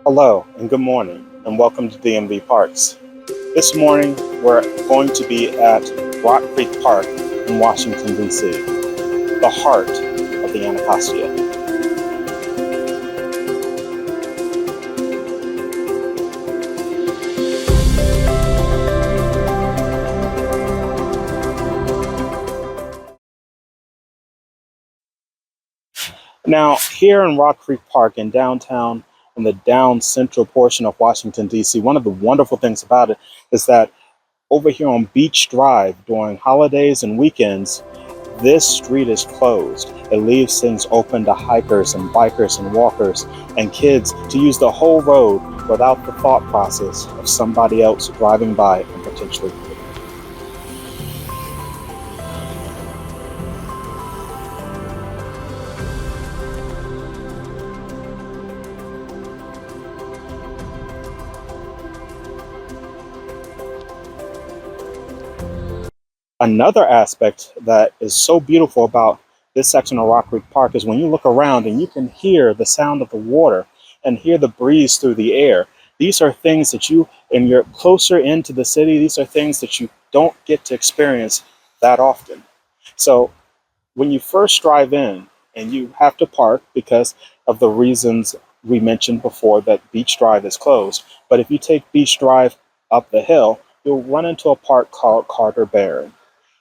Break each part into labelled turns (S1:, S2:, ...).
S1: Hello and good morning and welcome to DMV Parks. This morning we're going to be at Rock Creek Park in Washington, D.C., the heart of the Anacostia. Now, here in Rock Creek Park in downtown, in the down central portion of Washington, D.C., one of the wonderful things about it is that over here on Beach Drive during holidays and weekends, this street is closed. It leaves things open to hikers and bikers and walkers and kids to use the whole road without the thought process of somebody else driving by and potentially hitting. Another aspect that is so beautiful about this section of Rock Creek Park is when you look around and you can hear the sound of the water and hear the breeze through the air. These are things that and you're closer into the city, these are things that you don't get to experience that often. So when you first drive in and you have to park because of the reasons we mentioned before that Beach Drive is closed, but if you take Beach Drive up the hill, you'll run into a park called Carter Barron.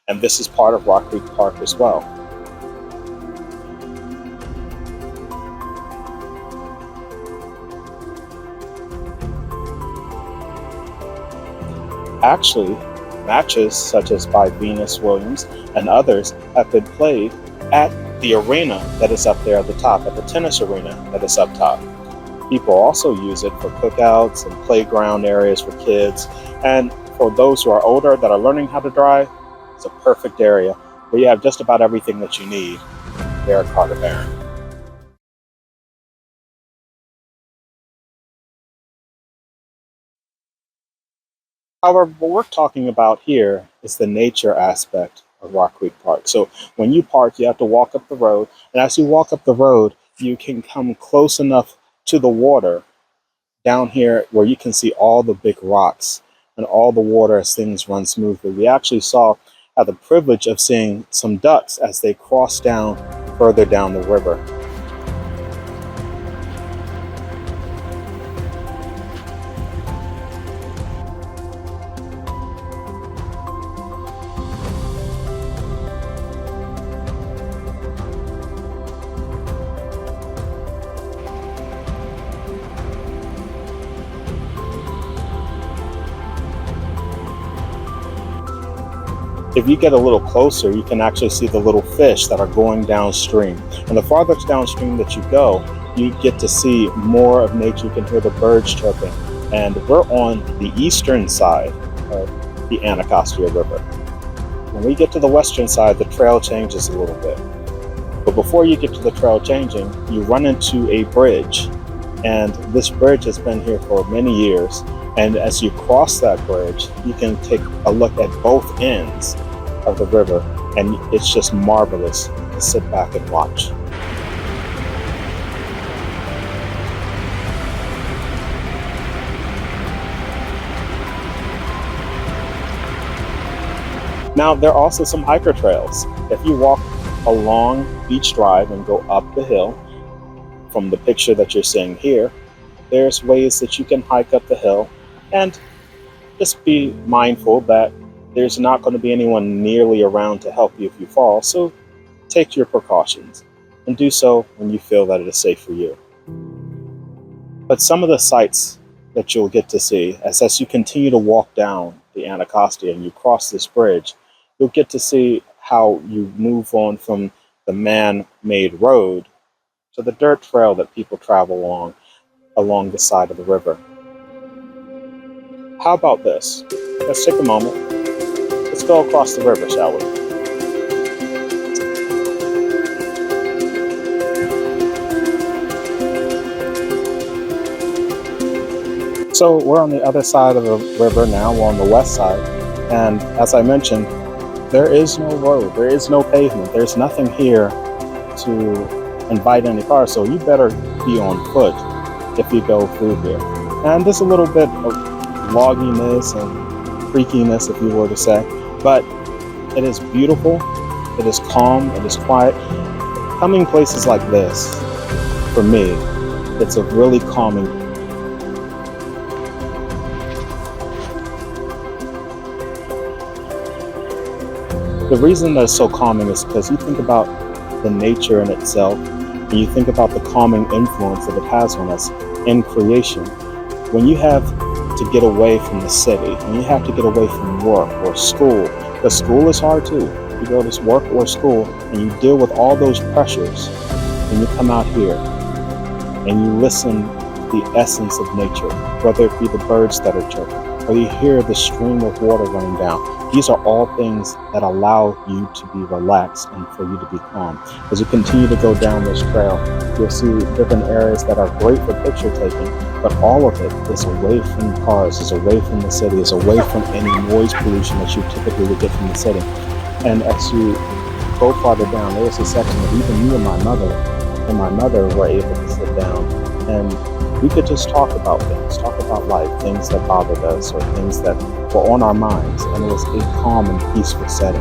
S1: And this is part of Rock Creek Park as well. Actually, matches such as by Venus Williams and others have been played at the arena that is up there at the top, at the tennis arena that is up top. People also use it for cookouts and playground areas for kids. And for those who are older that are learning how to drive, it's a perfect area where you have just about everything that you need there at Carter Barron. However, what we're talking about here is the nature aspect of Rock Creek Park. So when you park, you have to walk up the road, and as you walk up the road, you can come close enough to the water down here where you can see all the big rocks and all the water as things run smoothly. We actually had the privilege of seeing some ducks as they crossed down further down the river. If you get a little closer, you can actually see the little fish that are going downstream. And the farther downstream that you go, you get to see more of nature. You can hear the birds chirping. And we're on the eastern side of the Anacostia River. When we get to the western side, the trail changes a little bit. But before you get to the trail changing, you run into a bridge. And this bridge has been here for many years. And as you cross that bridge, you can take a look at both ends of the river, and it's just marvelous to sit back and watch. Now, there are also some hiker trails. If you walk along Beach Drive and go up the hill from the picture that you're seeing here, there's ways that you can hike up the hill, and just be mindful that there's not going to be anyone nearly around to help you if you fall, so take your precautions and do so when you feel that it is safe for you. But some of the sights that you'll get to see as you continue to walk down the Anacostia and you cross this bridge, you'll get to see how you move on from the man-made road to the dirt trail that people travel along the side of the river. How about this? Let's take a moment. Let's go across the river, shall we? So we're on the other side of the river now. We're on the west side. And as I mentioned, there is no road. There is no pavement. There's nothing here to invite any cars. So you better be on foot if you go through here. And there's a little bit of logginess and creakiness, if you were to say, but it is beautiful, it is calm, it is quiet. Coming places like this, for me, it's a really calming. The reason that it's so calming is because you think about the nature in itself, and you think about the calming influence that it has on us in creation. When you have to get away from the city, and you have to get away from work or school, because school is hard too. You go to work or school, and you deal with all those pressures, and you come out here, and you listen to the essence of nature, whether it be the birds that are chirping, or you hear the stream of water running down. These are all things that allow you to be relaxed and for you to be calm. As you continue to go down this trail, you'll see different areas that are great for picture taking, but all of it is away from cars, is away from the city, is away from any noise pollution that you typically would get from the city. And as you go farther down, there was a section that even me and my mother were able to sit down, and we could just talk about life, things that bothered us or things that were on our minds, and it was a calm and peaceful setting.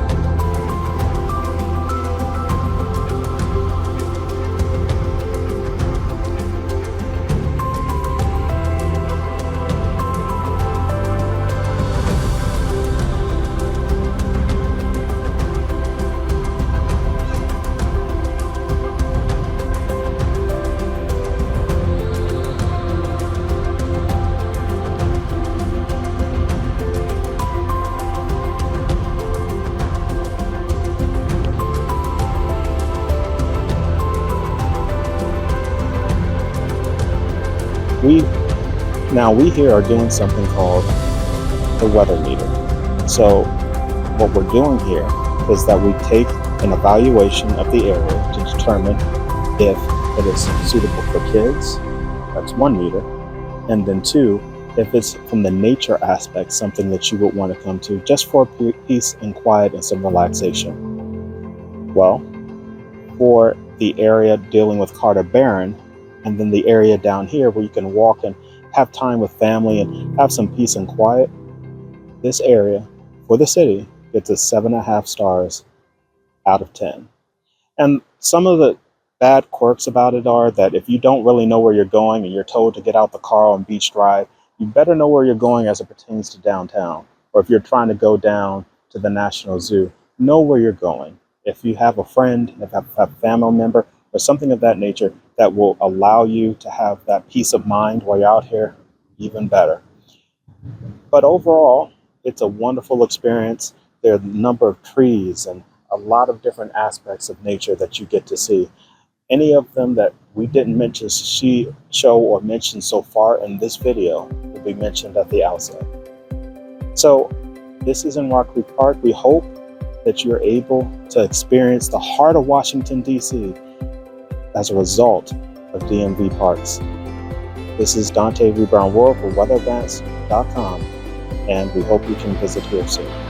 S1: We here are doing something called the weather meter. So what we're doing here is that we take an evaluation of the area to determine if it is suitable for kids. That's 1 meter. And then 2, if it's from the nature aspect, something that you would want to come to just for peace and quiet and some relaxation. Well, for the area dealing with Carter Barron, and then the area down here where you can walk and have time with family and have some peace and quiet, this area for the city gets a 7.5 stars out of 10. And some of the bad quirks about it are that if you don't really know where you're going and you're told to get out the car on Beach Drive, you better know where you're going as it pertains to downtown. Or if you're trying to go down to the National Zoo, know where you're going. If you have a friend, if you have a family member, or something of that nature that will allow you to have that peace of mind while you're out here, even better. But overall, it's a wonderful experience. There are a number of trees and a lot of different aspects of nature that you get to see. Any of them that we didn't show or mention so far in this video will be mentioned at the outset. So this is in Rock Creek Park. We hope that you're able to experience the heart of Washington, D.C. as a result of DMV Parks. This is Dante V. Brown World for weatheradvance.com, and we hope you can visit here soon.